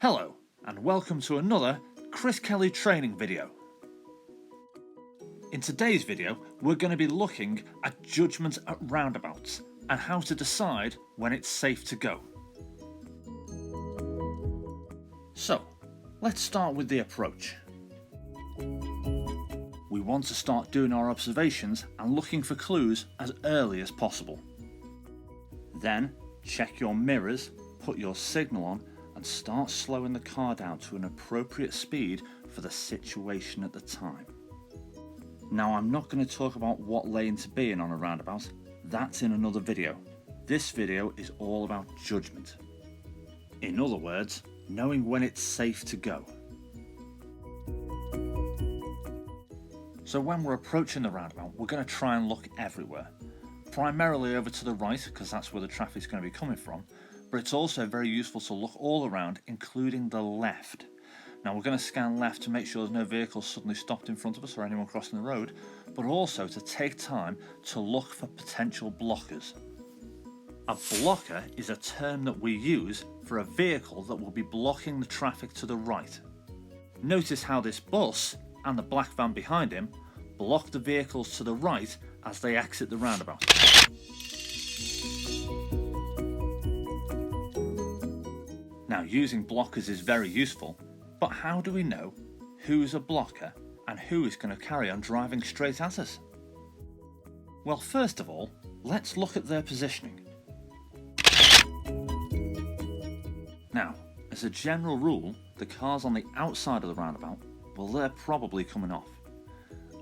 Hello and welcome to another Chris Kelly training video. In today's video we're going to be looking at judgment at roundabouts and how to decide when it's safe to go. So let's start with the approach. We want to start doing our observations and looking for clues as early as possible. Then check your mirrors, put your signal on and start slowing the car down to an appropriate speed for the situation at the time. Now I'm not going to talk about what lane to be in on a roundabout, that's in another video. This video is all about judgment. In other words, knowing when it's safe to go. So when we're approaching the roundabout, we're going to try and look everywhere. Primarily over to the right, because that's where the traffic's going to be coming from, but it's also very useful to look all around, including the left. Now we're going to scan left to make sure there's no vehicles suddenly stopped in front of us or anyone crossing the road, but also to take time to look for potential blockers. A blocker is a term that we use for a vehicle that will be blocking the traffic to the right. Notice how this bus and the black van behind him block the vehicles to the right as they exit the roundabout. Now using blockers is very useful, but how do we know who's a blocker and who is going to carry on driving straight at us? Well, first of all, let's look at their positioning. Now, as a general rule, the cars on the outside of the roundabout, well, they're probably coming off.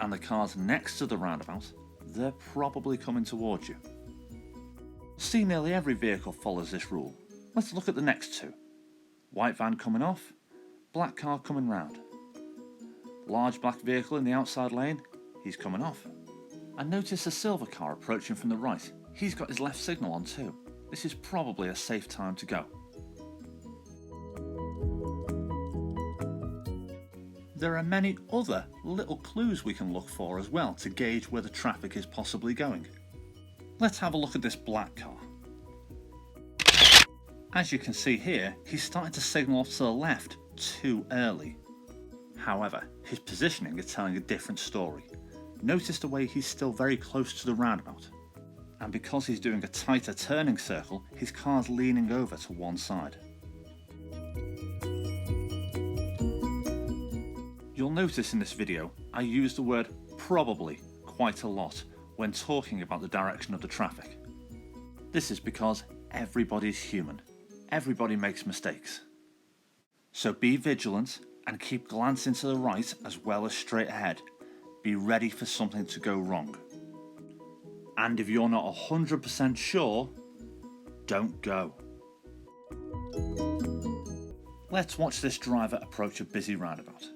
And the cars next to the roundabout, they're probably coming towards you. See, nearly every vehicle follows this rule. Let's look at the next two. White van coming off, black car coming round. Large black vehicle in the outside lane, he's coming off. And notice a silver car approaching from the right. He's got his left signal on too. This is probably a safe time to go. There are many other little clues we can look for as well to gauge where the traffic is possibly going. Let's have a look at this black car. As you can see here, he's starting to signal off to the left too early. However, his positioning is telling a different story. Notice the way he's still very close to the roundabout. And because he's doing a tighter turning circle, his car's leaning over to one side. You'll notice in this video, I use the word probably quite a lot when talking about the direction of the traffic. This is because everybody's human. Everybody makes mistakes. So be vigilant and keep glancing to the right as well as straight ahead. Be ready for something to go wrong. And if you're not 100% sure, don't go. Let's watch this driver approach a busy roundabout.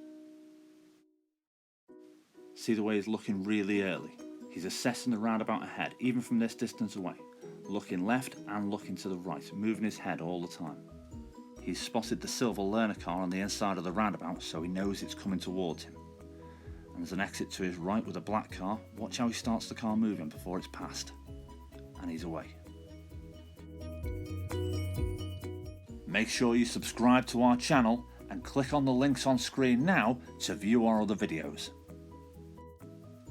See the way he's looking really early. He's assessing the roundabout ahead, even from this distance away. Looking left and looking to the right, moving his head all the time. He's spotted the silver learner car on the inside of the roundabout, so he knows it's coming towards him. And there's an exit to his right with a black car. Watch how he starts the car moving before it's passed. And he's away. Make sure you subscribe to our channel and click on the links on screen now to view our other videos.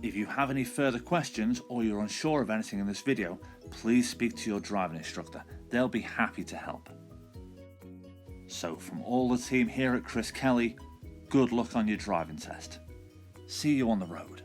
If you have any further questions or you're unsure of anything in this video, please speak to your driving instructor. They'll be happy to help. So from all the team here at Chris Kelly, good luck on your driving test. See you on the road.